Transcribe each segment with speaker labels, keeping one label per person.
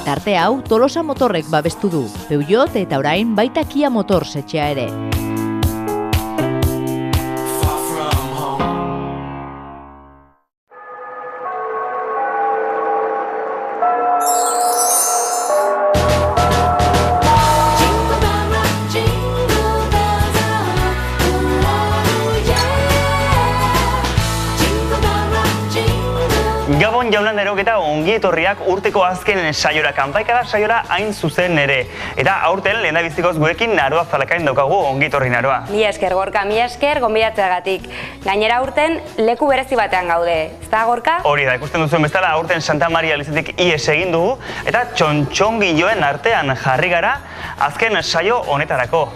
Speaker 1: Tarte hau Tolosa Motorrek babestu du, Peugeot eta orain baita Kia Motors etxea ere.
Speaker 2: Gabon jaunan eroketa ongi etorriak urteko azken saiora, kanpaikada saiora hain zuzen ere. Eta aurten lehendabizikoz gurekin Naroa Zalakain daukagu, ongi etorri Naroa.
Speaker 3: Mila esker, Gorka, mila esker gonbidatzeagatik. Gainera aurten leku berezi batean gaude, ezta Gorka?
Speaker 2: Hori da, ikusten duzuen bezala aurten Santa Maria Elizetik ihes egin dugu eta txontxongiloen artean jarri gara azken saio honetarako.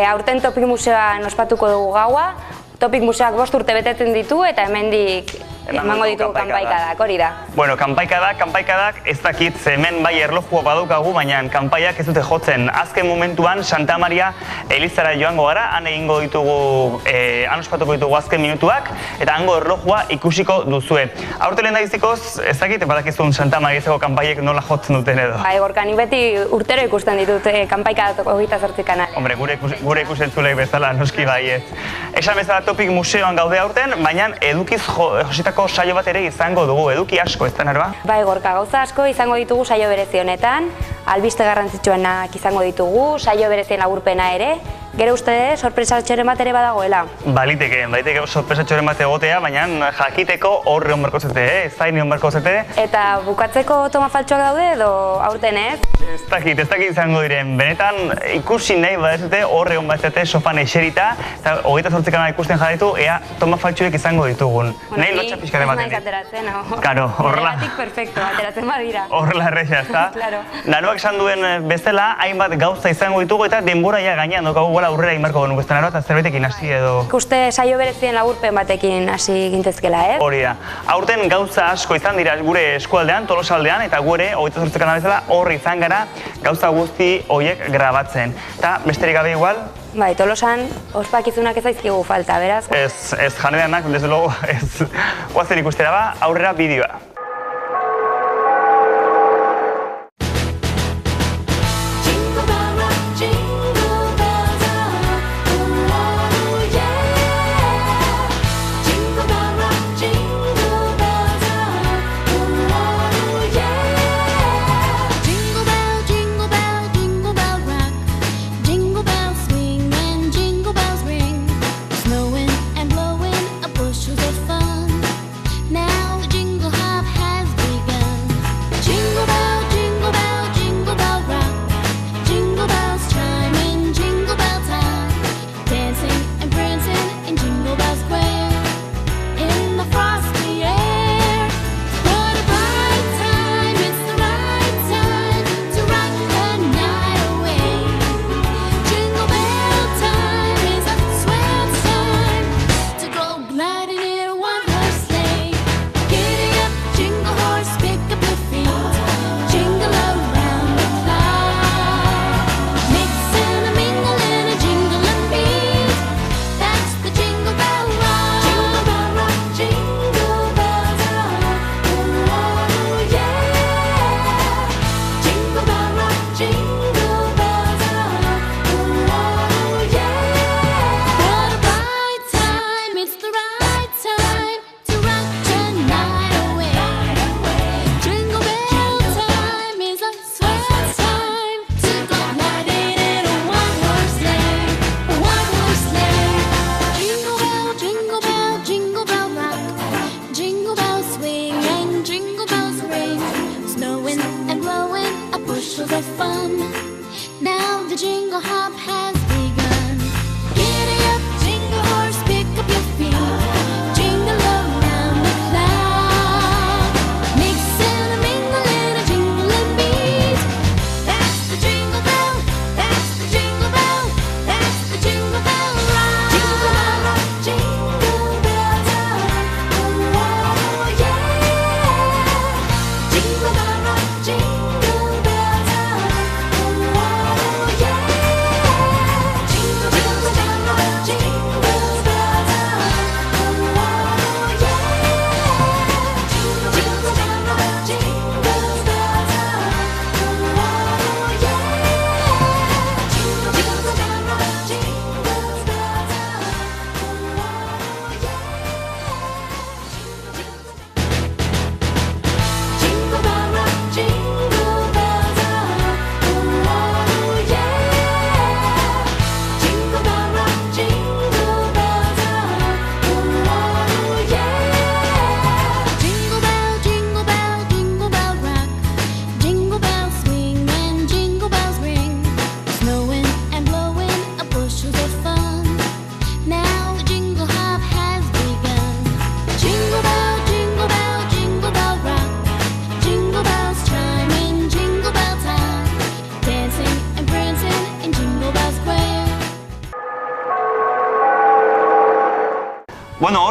Speaker 3: Aurten Topik Museoan ospatuko dugu gaua, Topik Museoak 5 urte betetzen ditu eta hemendik emango ditugu kanpaikadak, hori da.
Speaker 2: Bueno, kanpaikadak ez dakit, hemen bai erlojua badaukagu, baina kanpaiak ez dute jotzen. Azken momentuan Santa Maria Elizara joango gara, han egingo ditugu, han ospatuko ditugu azken minutuak, eta hango erlojua ikusiko duzue. Aurten lehendabizikoz, ez dakit, badakizun Santa Mariazeko kanpaiek nola jotzen duten edo.
Speaker 3: Bai, Gorka, nik beti urtero ikusten ditut kanpaikadak 28 kanal.
Speaker 2: Hombre, gure ikusentzulek bezala noski baiet. Esan bezala Topik Museoan gaude aurten, baina edukiz jositako saio bat ere izango dugu, eduki asko, ez da Naroa?
Speaker 3: Bai, Gorka, gauza asko izango ditugu saio berezi honetan, albiste garrantzitsuenak izango ditugu, saio berezien laburpena ere, gero uste sorpresatxoren bat ere badagoela.
Speaker 2: Baiteke sorpresatxoren bat egotea, baina jakiteko horre hon barko zete, zaini hon barko zete.
Speaker 3: Eta bukatzeko toma faltsuak daude edo aurten ez?
Speaker 2: Ez dakit izango diren, benetan ikusi nahi badezete horre hon bat zete sofan eserita, eta 28 kanal ikusten jarraitu, ea toma faltsuek izango ditugun. Nahi lotxa pixka ematen dit.
Speaker 3: Ateratzen, no?
Speaker 2: Karo, horrela.
Speaker 3: Negatik perfecto, ateratzen badira.
Speaker 2: Horrela errexea, ez da?
Speaker 3: Claro.
Speaker 2: Naroak esan duen bezala, hainbat gauza izango ditugu eta denbora ja gainean daukagu gola aurrera inbarko genuko, ez da Naroa, eta zerbaitekin hasi edo...
Speaker 3: Ikuste saio berezien laburpen batekin hasi gintezkela, ez?
Speaker 2: Hori da. Aurten gauza asko izan dira gure eskualdean, Tolosaldean, eta gure 28 kanal bezala horri izan gara gauza guzti horiek grabatzen. Eta besterik gabe igual,
Speaker 3: Bai, Tolosan ospakizunak ez zaizkigu falta, beraz?
Speaker 2: Ez janedanak, desde luego, ez guazen ikustera ba, aurrera bideoa.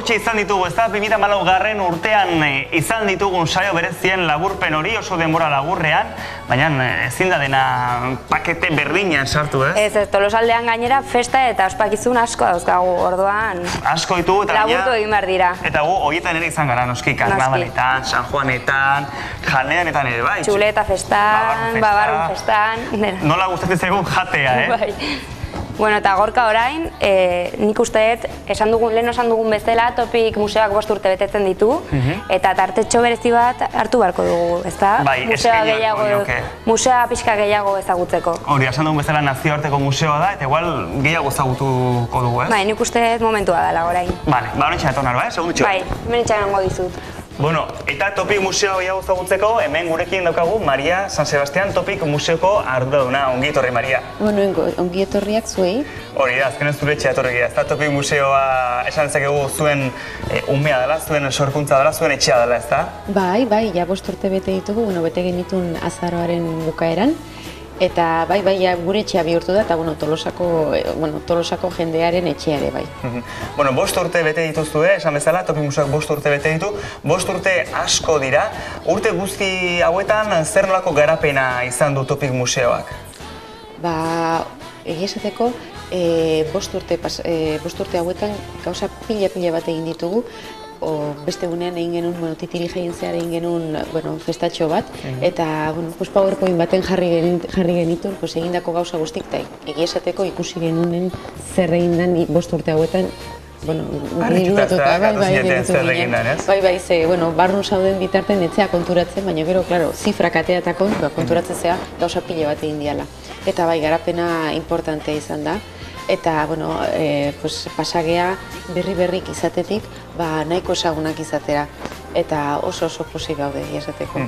Speaker 2: Hortxe izan ditugu, ez da, 2014 urtean izan ditugun saio berezien laburpen hori oso denbora laburrean, baina ezin da dena pakete berdinean sartu, ez?
Speaker 3: Ez, Tolosaldean gainera festa eta ospakizun asko dauzkagu, orduan
Speaker 2: asko ditugu eta
Speaker 3: laburtu egin behar dira.
Speaker 2: Eta gu horietan ere izan gara, noski, karnabaletan, San Juanetan, janeanetan ere, bai?
Speaker 3: Txuleta festan, babarrun festan.
Speaker 2: Nola gustatzen zaigu jatea,
Speaker 3: Bai. Bueno, eta gorka orain, nik uste dut, lehen esan dugun bezala, Topik museoak 5 urte betetzen ditu, eta tartetxo berezi bat hartu beharko dugu, ezta?
Speaker 2: Bai,
Speaker 3: musea pixka gehiago ezagutzeko.
Speaker 2: Hori, esan dugun bezala nazioarteko museoa da, eta igual gehiago ezagutuko dugu, ez?
Speaker 3: Bai, nik uste dut momentua dela orain.
Speaker 2: Bale, ba, horintxan etornar, bai? Segunditxo.
Speaker 3: Bai, hemen itxarango dizut.
Speaker 2: Bueno, eta Topik Museo gehiago ezagutzeko, hemen gurekin daukagu Maria San Sebastián Topik Museoko arduraduna. Ongi etorri, Maria.
Speaker 4: Bueno, ongi etorriak zuei.
Speaker 2: Hori da, azkenen zure etxea etorri gira. Ez da Topik Museoa esan dezakegu zuen umea dela, zuen sorkuntza dela, zuen etxea dela, ez da?
Speaker 4: Bai, ja 5 urte bete ditugu, bete genitun azaroaren bukaeran. Eta bai, gure etxea bihurtu da, eta Tolosako jendearen etxea ere bai.
Speaker 2: Bueno, 5 urte bete dituzue, esan bezala, Topik Museoak 5 urte bete ditu, 5 urte asko dira. Urte guzti hauetan, zer nolako garapena izan du Topik Museoak?
Speaker 4: Ba, egia esateko, 5 urte hauetan gauza pila bat egin ditugu. Beste gunean egin genuen, titiri jaien zehar egin genuen festatxo bat, eta PowerPoint baten jarri genituen egindako gauza guztik, eta egia esateko ikusi genuen zer egin den 5 urte hauetan. Bai, ze, barrun zauden bitarten etzea konturatzen, baina gero, zifrak ateatako konturatzen zea gauza pila bat egin diala. Eta bai, garapena importantea izan da. Eta, pasagea berrik izatetik, nahiko ezagunak izatera. Eta oso pozik gaude, esateko.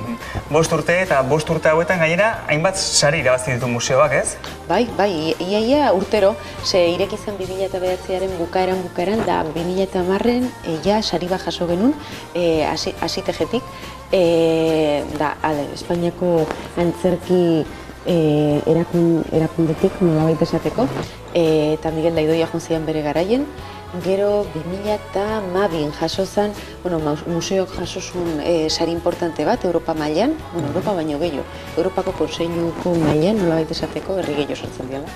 Speaker 2: 5 urte eta 5 urte hauetan gainera, hainbat sari irabazi ditu museoak, ez?
Speaker 4: Bai, ia urtero, ze ireki zen 2009aren bukaeran, da 2010ren ja sari bat jaso genuen, Asitejetik, da, Espainiako antzerki erakundetik, nolabait esateko, eta Miguel Daidoia joan zidan bere garaien. Gero 2012 jaso zen, museoak jaso zuen sari importante bat, Europa mailan, Europa baino gehiago, Europako Kontseiluko mailan, nolabait esateko, herri gehiago sortzen dela.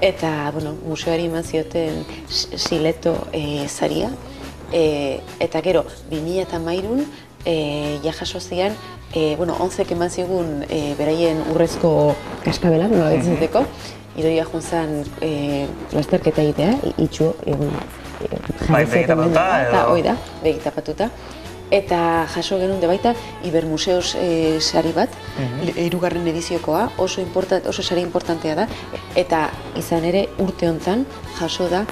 Speaker 4: Eta, museoari eman zioten Sileto saria, eta gero 2013 ja jaso zian, 11 eman zigun beraien urrezko kaskabela, nolabait esateko, Idoia joan zen lasterketa egitea, itxu, begitapatuta. Eta jaso genuen baita Ibermuseos sari bat, 3. ediziokoa, oso sari importantea da. Eta izan ere urte honetan jaso da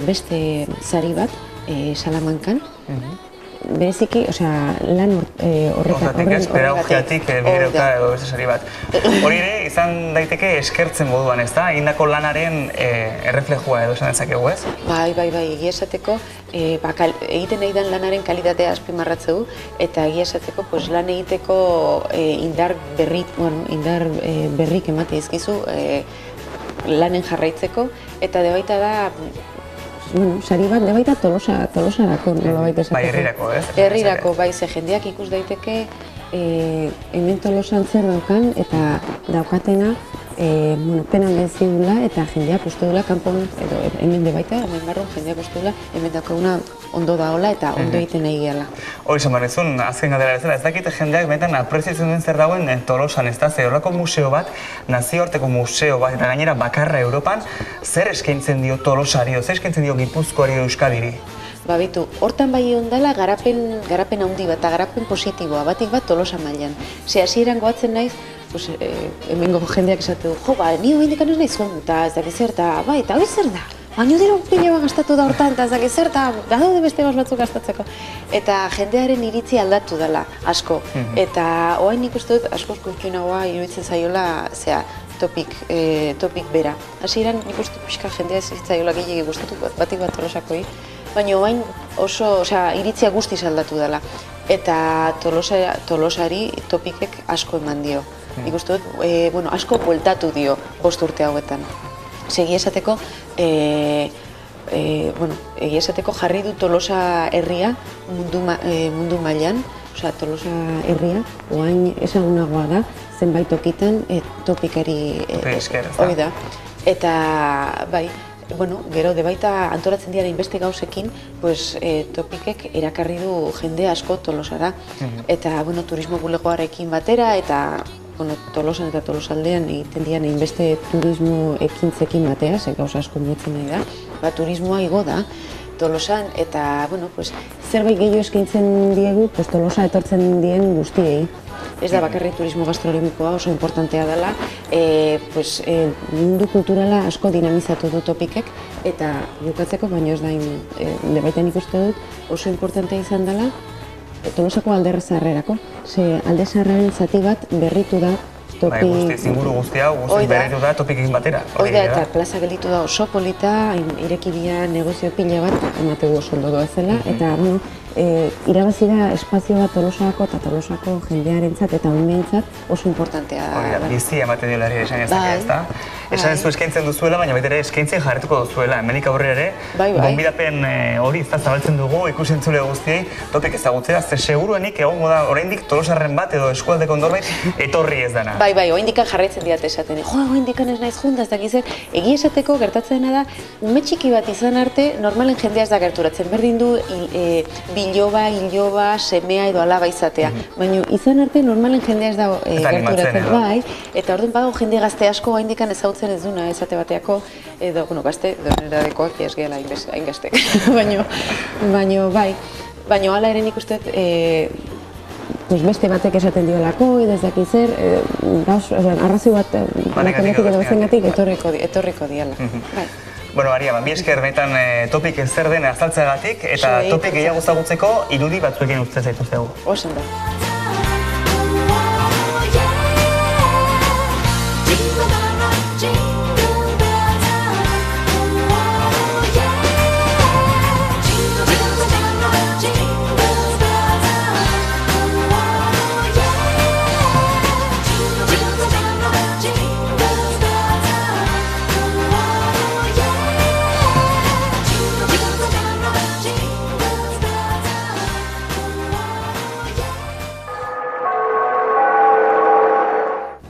Speaker 4: beste sari bat Salamankan. Bereziki, lan
Speaker 2: horretatik, pedagogikatik bideuka edo beste sari bat. Hori ere, izan daiteke eskertzen moduan, ez da? Egindako lanaren erreflejua edo esan dezakegu, ez?
Speaker 4: Bai, egia esateko, egiten nahi den lanaren kalitatea azpimarratze du, eta egia esateko lan egiteko indar berrik emate izkizu lanen jarraitzeko, eta debaita da sari bat, debaita Tolosarako, nolabait esateko.
Speaker 2: Bai, herrirako, ez?
Speaker 4: Herrirako, bai, ze jendeak ikus daiteke hemen Tolosan zer daukan, eta daukatena pena merezi dula, eta jendeak uste dula kanpon, edo hemen debaita, hemen barron jendeak uste dula, hemen daukaguna ondo daola eta ondo egiten nahi gehala.
Speaker 2: Hori esan barrezun, azken galdera bezala, ez dakite jendeak benetan apreziatzen duen zer dagoen Tolosan, ez da? Ze horrelako museo bat, nazioarteko museo bat, eta gainera bakarra Europan, zer eskaintzen dio Tolosari, zer eskaintzen dio Gipuzkoari edo Euskadiri?
Speaker 4: Bitu, hortan bai ondala garapen handi bat, eta garapen positiboa, batik bat Tolosa mailan. Ze hasieran goatzen naiz, hemengo jendeak esatu du, ni hobendik anez nahiz joan, eta ez dakiz zer, eta hori zer da? Baina dira pila bat gastatu da hortan, eta ez dakiz zer, eta daude beste batzuk gastatzeko. Eta jendearen iritzi aldatu dela, asko. Eta oain nik uste dut, askoz kultunagoa iruditzen zaiola, Topik bera. Hasieran nik uste pixka jendea ez zaiola gehiagik gustatu, batik bat Tolosakoi. Baina oain oso, iritzia guztiz aldatu dela. Eta Tolosari Topikek asko eman dio. Nik uste dut, asko bueltatu dio 5 urte hauetan. Segi esateko, bueno, egia esateko jarri du Tolosa herria mundu mailan, osea, Tolosa herria, oain ezagunagoa da, zenbait tokitan topikari hori da. Eta, bai, bueno, gero debaita antolatzen dira inbeste gauzekin, pues, topikek erakarri du jende asko Tolosara. Eta, bueno, turismo bulegoarekin batera, eta bueno, Tolosan eta Tolosaldean egiten dian inbeste turismo ekintzekin batea, ze gauza asko muetzen nahi da. Ba, turismoa igo da Tolosan, eta, bueno, pues, zerbait gehiago eskaintzen diegu, pues, Tolosa etortzen dien guztiei. Ez da bakarrik turismo gastronomikoa oso importantea dela, pues, mundu kulturala asko dinamizatu du topikek, eta bukatzeko, baina ez da, debaitan ikuste dut, oso importantea izan dela, Tolosako alde zaharrerako. Ze alde zaharraren zati bat berritu da topi...
Speaker 2: Bai, inguru guzti hau, guzti berritu da topikekin batera.
Speaker 4: Hoi da, eta plaza gelitu da oso polita, irekibia negozio pila bat, emategu oso ondo doazela, eta, bueno, irabazi da espazio bat Tolosako eta Tolosako jendearentzat eta umeentzat oso importantea da.
Speaker 2: Hori da, bizia ematen diolari esan ezak ez da. Esan ez du eskaintzen duzuela, baina baita ere eskaintzen jarretuko duzuela. Hemenik aurrera ere, gonbidapen hori zabaltzen dugu ikusentzule guztiei topik ezagutzea, ze seguruenik egongo da oraindik Tolosarren bat edo eskualdeko norbait etorri ez dana.
Speaker 4: Bai, oraindik jarraitzen diat esaten. Jo, oraindik ez naiz junda, ez dakiz. Egia esateko gertatzen dena da, ume txiki bat izan arte normalen jendea ez da gerturatzen. Berdin du iloba, semea edo alaba izatea. Baina izan arte normalen jendea ez da gerturatzen. Bai, eta orduan badago jende gazte asko oraindik ezagutzen ez duna esate bateako, edo, bueno, gazte, doneradekoak ez gehala hain gaztek. Baina, bai, baina hala ere nik uste beste batek esaten diolako, edo ez dakiz zer, arrazio bat matematik edo bezengatik etorriko diala.
Speaker 2: Bueno, Maria, bi esker benetan topik zer den azaltzeagatik, eta topik gehiago ezagutzeko irudi batzuekin uste zaituztegu.
Speaker 4: Osan da.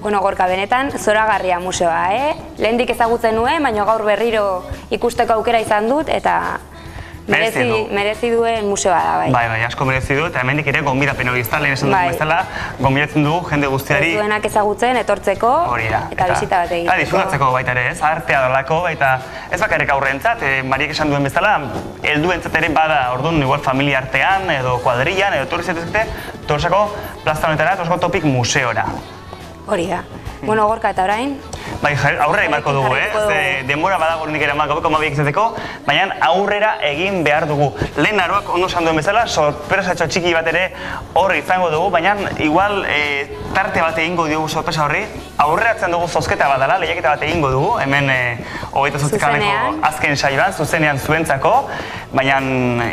Speaker 3: Bueno, Gorka, benetan zoragarria museoa, Lehendik ezagutzen nuen, baina gaur berriro ikusteko aukera izan dut, eta merezi duen museoa da, bai.
Speaker 2: Bai, asko merezi du, eta hemendik ere gonbidapen hori izan, lehen esan dugu bezala, gonbidatzen dugu jende guztiari...
Speaker 3: Ez duenak ezagutzen, etortzeko, eta bisita bat egiteko.
Speaker 2: Disfrutatzeko baita ere, ez, artea dolako, eta ez bakarrik aurrentzat, Mariek esan duen bezala, helduentzat ere bada, orduan, igual familia artean, edo kuadrillan, edo torrizatezkete, Tolosako plaza honetara, Tolosako topik museora.
Speaker 3: Hori da. Bueno, Gorka, eta orain?
Speaker 2: Bai, aurrera imarko dugu, denbora badago horrendik ere amakabeko amabiek izateko, baina aurrera egin behar dugu. Lehen aroak ondo esan duen bezala, sorpresatxo txiki bat ere horri izango dugu, baina igual tarte bat egingo diogu sorpresa horri, aurreratzen dugu zozketa bat dela, lehiaketa bat egingo dugu, hemen 28 kaleko azken saioan, zuzenean zuentzako, baina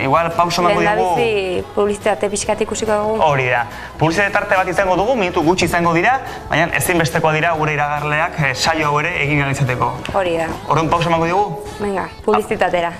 Speaker 2: igual pauso emango dugu...
Speaker 3: Lehendabizi publizitate pixkat ikusiko dugu.
Speaker 2: Hori da. Publizitate tarte bat izango dugu, minutu gutxi izango dira, baina ezinbestekoa dira gure iragarleak saio hau ere egin izateko.
Speaker 3: Hori da.
Speaker 2: Orduan pauso emango dugu?
Speaker 3: Venga, publizitatera.